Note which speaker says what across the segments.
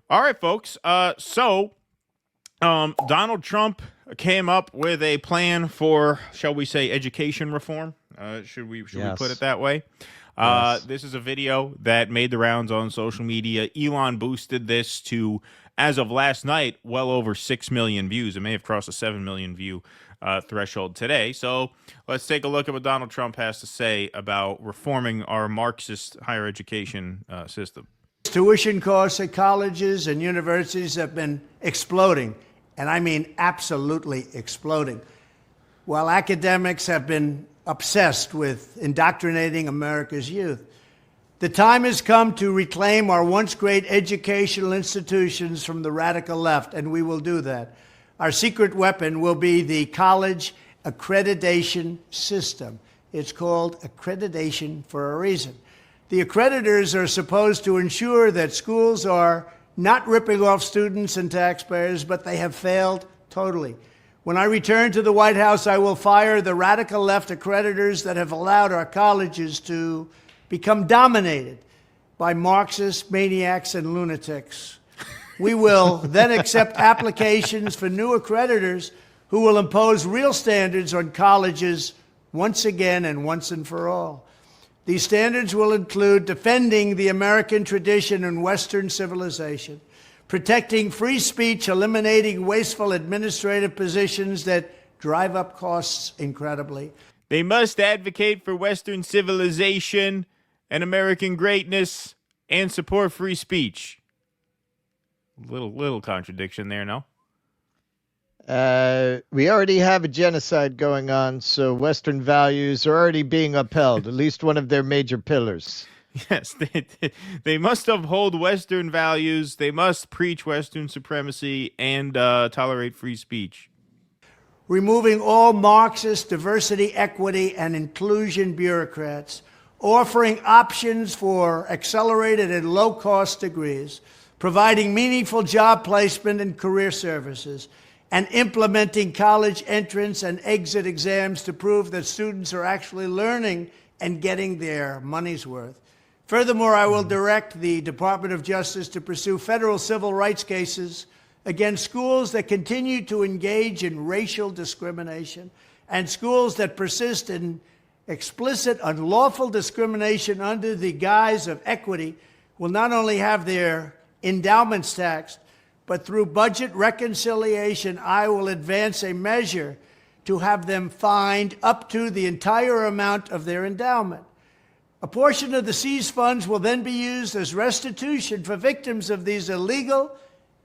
Speaker 1: All right, folks. Donald Trump came up with a plan for, shall we say, education reform. Should we put it
Speaker 2: Yes.
Speaker 1: that way?
Speaker 2: Yes.
Speaker 1: This is a video that made the rounds on social media. Elon boosted this to, as of last night, well over 6 million views. It may have crossed a 7 million view threshold today. So let's take a look at what Donald Trump has to say about reforming our Marxist higher education system.
Speaker 3: Tuition costs at colleges and universities have been exploding, and I mean absolutely exploding. While academics have been obsessed with indoctrinating America's youth, the time has come to reclaim our once great educational institutions from the radical left, and we will do that. Our secret weapon will be the college accreditation system. It's called accreditation for a reason. The accreditors are supposed to ensure that schools are not ripping off students and taxpayers, but they have failed totally. When I return to the White House, I will fire the radical left accreditors that have allowed our colleges to become dominated by Marxist maniacs and lunatics. We will then accept applications for new accreditors who will impose real standards on colleges once again and once and for all. These standards will include defending the American tradition and Western civilization, protecting free speech, eliminating wasteful administrative positions that drive up costs incredibly.
Speaker 1: They must advocate for Western civilization and American greatness and support free speech. Little contradiction there, no?
Speaker 2: We already have a genocide going on, so Western values are already being upheld, at least one of their major pillars.
Speaker 1: Yes, they must uphold Western values. They must preach Western supremacy and tolerate free speech.
Speaker 3: Removing all Marxist diversity, equity, and inclusion bureaucrats, offering options for accelerated and low-cost degrees, providing meaningful job placement and career services, and implementing college entrance and exit exams to prove that students are actually learning and getting their money's worth. Furthermore, I will direct the Department of Justice to pursue federal civil rights cases against schools that continue to engage in racial discrimination and schools that persist in explicit, unlawful discrimination under the guise of equity will not only have their endowments taxed, but through budget reconciliation, I will advance a measure to have them fined up to the entire amount of their endowment. A portion of the seized funds will then be used as restitution for victims of these illegal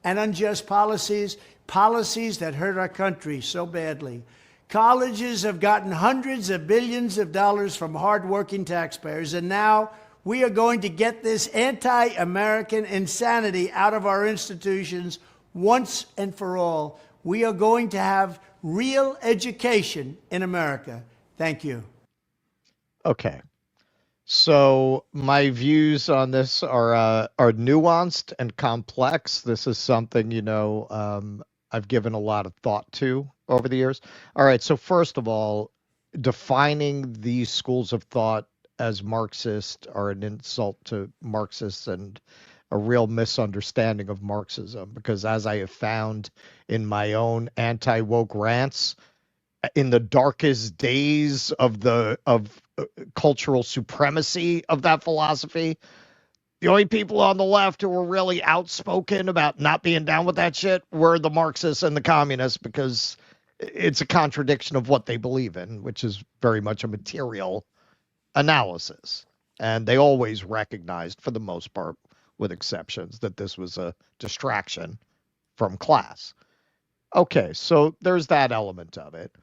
Speaker 3: and unjust policies that hurt our country so badly. Colleges have gotten hundreds of billions of dollars from hardworking taxpayers, and now we are going to get this anti-American insanity out of our institutions once and for all. We are going to have real education in America. Thank you.
Speaker 2: Okay. So my views on this are nuanced and complex. This is something, I've given a lot of thought to over the years. All right. So first of all, defining these schools of thought as Marxist are an insult to Marxists and a real misunderstanding of Marxism, because as I have found in my own anti-woke rants, in the darkest days of cultural supremacy of that philosophy, the only people on the left who were really outspoken about not being down with that shit were the Marxists and the communists, because it's a contradiction of what they believe in, which is very much a material analysis. And they always recognized, for the most part, with exceptions, that this was a distraction from class. Okay, so there's that element of it.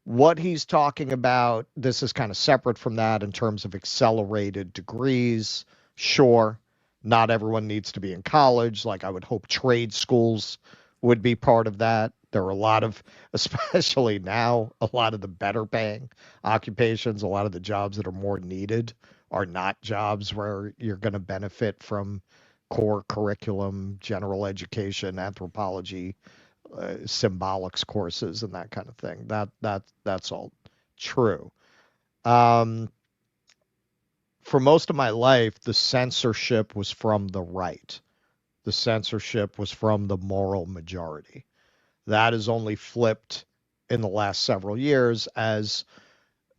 Speaker 2: What he's talking about, this is kind of separate from that in terms of accelerated degrees. Sure, not everyone needs to be in college. Like, I would hope trade schools would be part of that. There are a lot of, especially now, a lot of the better paying occupations, a lot of the jobs that are more needed are not jobs where you're going to benefit from core curriculum, general education, anthropology, symbolics courses, and that kind of thing. That's all true. For most of my life, the censorship was from the right. the censorship was from the moral majority. That has only flipped in the last several years as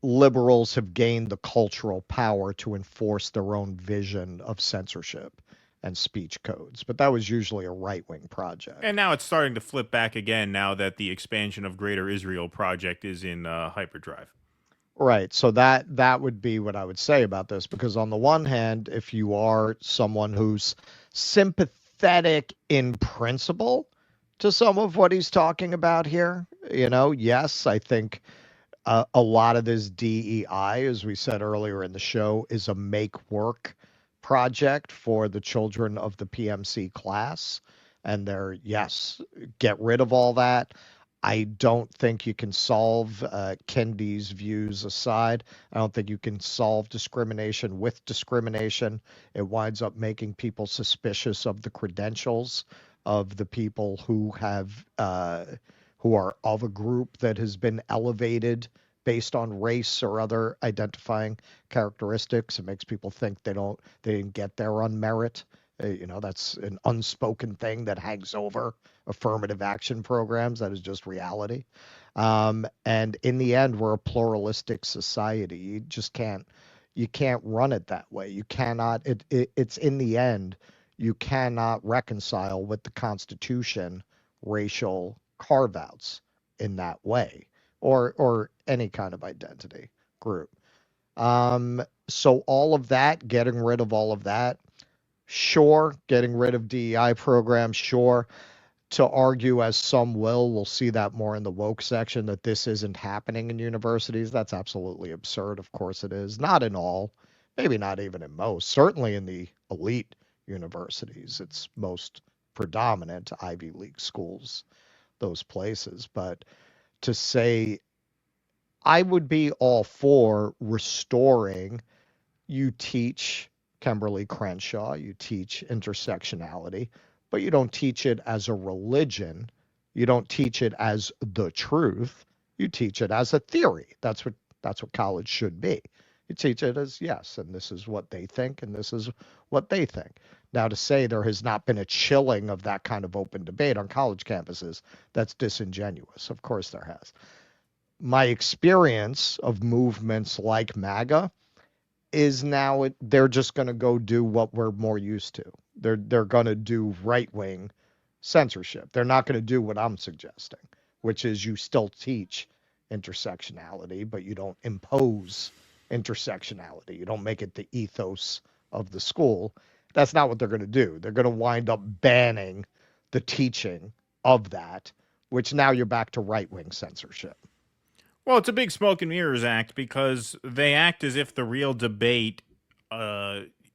Speaker 2: liberals have gained the cultural power to enforce their own vision of censorship and speech codes. But that was usually a right-wing project.
Speaker 1: And now it's starting to flip back again now that the expansion of Greater Israel Project is in hyperdrive.
Speaker 2: Right. So that would be what I would say about this, because on the one hand, if you are someone who's sympathetic in principle to some of what he's talking about here, yes, I think a lot of this DEI, as we said earlier in the show, is a make work project for the children of the PMC class. And get rid of all that. I don't think you can solve Kendi's views aside. I don't think you can solve discrimination with discrimination. It winds up making people suspicious of the credentials of the people who are of a group that has been elevated based on race or other identifying characteristics. It makes people think they didn't get there on merit. That's an unspoken thing that hangs over affirmative action programs. That is just reality. And in the end, we're a pluralistic society. You can't run it that way. You cannot, it's in the end, you cannot reconcile with the Constitution racial carve-outs in that way, or any kind of identity group. So all of that, getting rid of all of that, sure. Getting rid of DEI programs, sure. To argue, as some we'll see that more in the woke section, that this isn't happening in universities. That's absolutely absurd. Of course it is. Not in all, maybe not even in most, certainly in the elite universities. It's most predominant, Ivy League schools, those places. But to say, I would be all for restoring, you teach Kimberly Crenshaw, you teach intersectionality, but you don't teach it as a religion. You don't teach it as the truth. You teach it as a theory. That's what college should be. You teach it as, yes, and this is what they think, and this is what they think. Now, to say there has not been a chilling of that kind of open debate on college campuses, that's disingenuous. Of course there has. My experience of movements like MAGA is now they're just going to go do what we're more used to. They're going to do right-wing censorship. They're not going to do what I'm suggesting, which is you still teach intersectionality, but you don't impose intersectionality. You don't make it the ethos of the school. That's not what they're going to do. They're going to wind up banning the teaching of that, which now you're back to right-wing censorship.
Speaker 1: Well, it's a big smoke and mirrors act because they act as if the real debate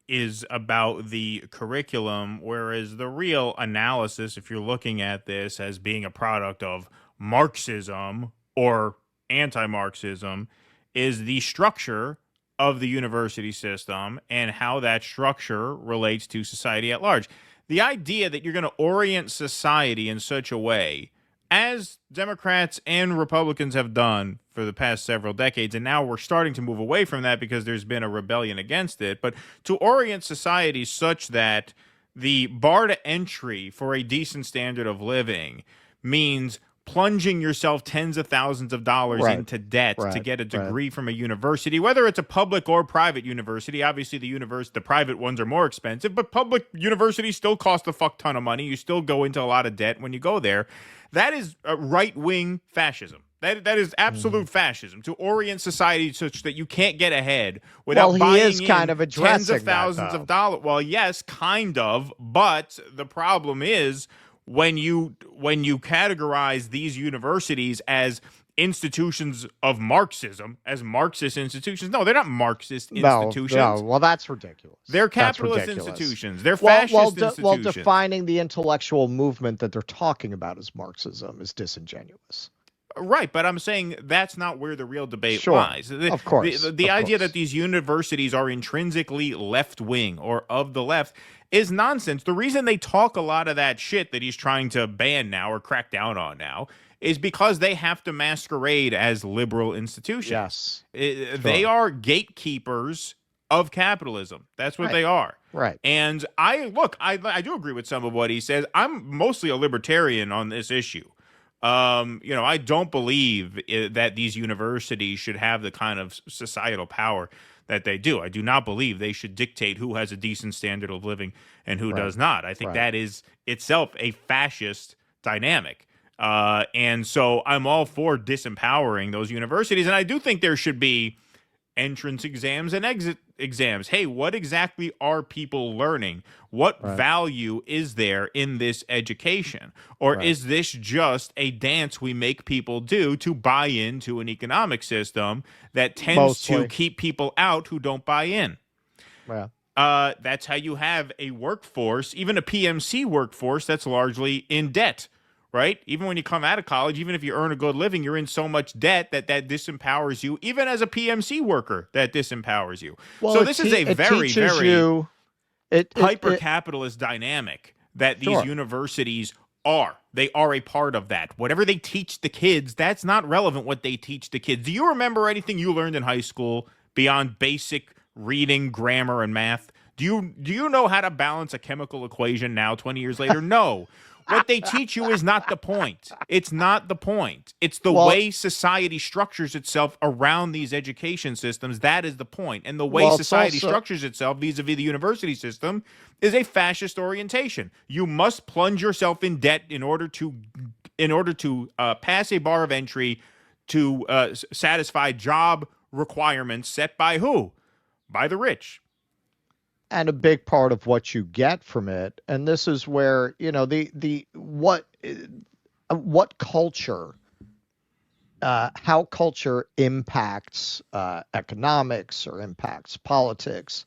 Speaker 1: is about the curriculum, whereas the real analysis, if you're looking at this as being a product of Marxism or anti-Marxism, is the structure of the university system and how that structure relates to society at large. The idea that you're going to orient society in such a way, as Democrats and Republicans have done for the past several decades, and now we're starting to move away from that because there's been a rebellion against it, but to orient society such that the bar to entry for a decent standard of living means plunging yourself tens of thousands of dollars into debt to get a degree from a university, whether it's a public or private university. Obviously, the private ones are more expensive, but public universities still cost a fuck ton of money. You still go into a lot of debt when you go there. That is right-wing fascism. That is absolute fascism, to orient society such that you can't get ahead without buying
Speaker 2: kind of
Speaker 1: tens of thousands of dollars. Well, yes, kind of, but the problem is when you categorize these universities as institutions of Marxism, as Marxist institutions. No, they're not Marxist institutions.
Speaker 2: No, well, that's ridiculous.
Speaker 1: They're capitalist institutions. They're fascist institutions.
Speaker 2: Well, defining the intellectual movement that they're talking about as Marxism is disingenuous.
Speaker 1: Right, but I'm saying that's not where the real debate lies.
Speaker 2: Of course.
Speaker 1: The idea that these universities are intrinsically left-wing or of the left is nonsense. The reason they talk a lot of that shit that he's trying to ban now or crack down on now is because they have to masquerade as liberal institutions.
Speaker 2: Yes.
Speaker 1: They are gatekeepers of capitalism. That's what
Speaker 2: Right.
Speaker 1: they are.
Speaker 2: Right.
Speaker 1: And I do agree with some of what he says. I'm mostly a libertarian on this issue. I don't believe that these universities should have the kind of societal power that they do. I do not believe they should dictate who has a decent standard of living and who does not. I think that is itself a fascist dynamic. And so I'm all for disempowering those universities. And I do think there should be entrance exams and exit exams. Hey, what exactly are people learning? What value is there in this education? Or is this just a dance we make people do to buy into an economic system that tends to keep people out who don't buy in?
Speaker 2: Yeah.
Speaker 1: That's how you have a workforce, even a PMC workforce, that's largely in debt. Right? Even when you come out of college, even if you earn a good living, you're in so much debt that disempowers you. Even as a PMC worker, that disempowers you.
Speaker 2: Well,
Speaker 1: so this is a very, very hyper-capitalist dynamic that these universities are. They are a part of that. Whatever they teach the kids, that's not relevant what they teach the kids. Do you remember anything you learned in high school beyond basic reading, grammar, and math? Do you know how to balance a chemical equation now, 20 years later? No. What they teach you is not the point. It's not the point. It's the way society structures itself around these education systems. That is the point. And the way society structures itself vis-a-vis the university system is a fascist orientation. You must plunge yourself in debt in order to pass a bar of entry to satisfy job requirements set by who? By the rich.
Speaker 2: And a big part of what you get from it, and this is where what culture, how culture impacts economics or impacts politics.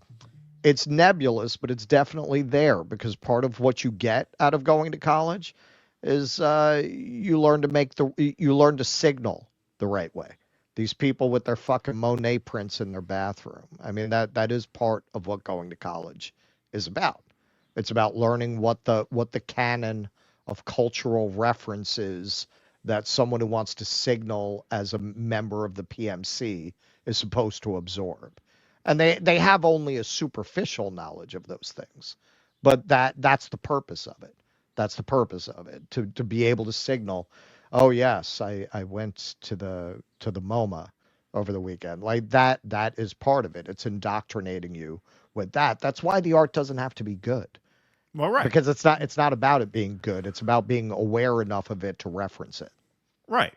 Speaker 2: It's nebulous, but it's definitely there, because part of what you get out of going to college is you learn to signal the right way. These people with their fucking Monet prints in their bathroom. I mean, that is part of what going to college is about. It's about learning what the canon of cultural reference is that someone who wants to signal as a member of the PMC is supposed to absorb. And they have only a superficial knowledge of those things. But that's the purpose of it. That's the purpose of it, to be able to signal, oh yes, I went to the MoMA over the weekend. Like that is part of it. It's indoctrinating you with that. That's why the art doesn't have to be good.
Speaker 1: Well, right.
Speaker 2: Because it's not about it being good. It's about being aware enough of it to reference it.
Speaker 1: Right.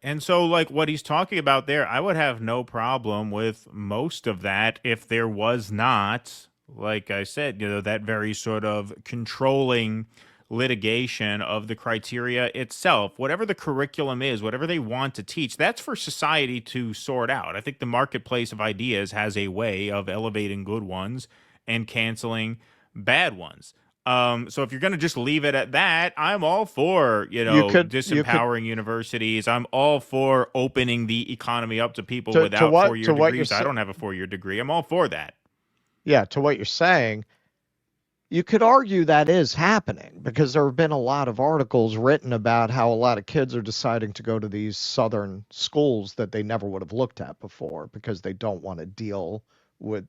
Speaker 1: And so like what he's talking about there, I would have no problem with most of that if there was not, like I said, that very sort of controlling litigation of the criteria itself. Whatever the curriculum is, whatever they want to teach, that's for society to sort out. I think the marketplace of ideas has a way of elevating good ones and canceling bad ones. So if you're going to just leave it at that, I'm all for, disempowering universities. I'm all for opening the economy up to people without 4-year degrees. I don't have a 4-year degree. I'm all for that.
Speaker 2: Yeah, to what you're saying, you could argue that is happening, because there have been a lot of articles written about how a lot of kids are deciding to go to these southern schools that they never would have looked at before, because they don't want to deal with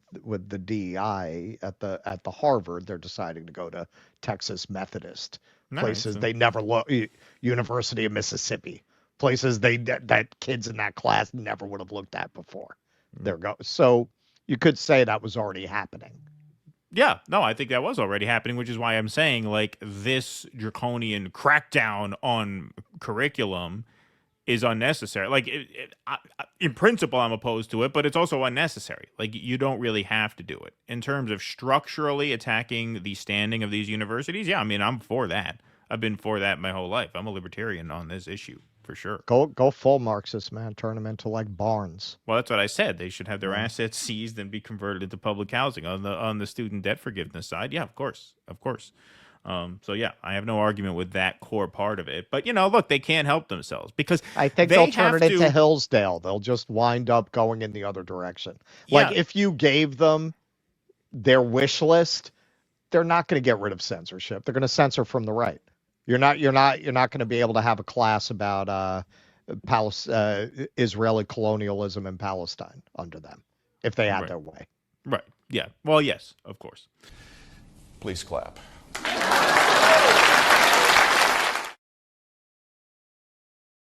Speaker 2: the DEI at the Harvard. They're deciding to go to Texas Methodist, places they never look, University of Mississippi, places that kids in that class never would have looked at before. So you could say that was already happening.
Speaker 1: Yeah, no, I think that was already happening, which is why I'm saying, like, this draconian crackdown on curriculum is unnecessary. Like, in principle, I'm opposed to it, but it's also unnecessary. Like, you don't really have to do it. In terms of structurally attacking the standing of these universities, yeah, I mean, I'm for that. I've been for that my whole life. I'm a libertarian on this issue, for sure.
Speaker 2: Go full Marxist, man. Turn them into like barns.
Speaker 1: Well, that's what I said. They should have their assets seized and be converted into public housing. On the student debt forgiveness side, yeah, of course. So yeah, I have no argument with that core part of it. But look, they can't help themselves, because
Speaker 2: I think they'll turn it into Hillsdale. They'll just wind up going in the other direction. Like if you gave them their wish list, they're not going to get rid of censorship. They're going to censor from the right. You're not going to be able to have a class about Israeli colonialism in Palestine under them if they had their way.
Speaker 1: Right. Yeah. Well, yes, of course.
Speaker 4: Please clap.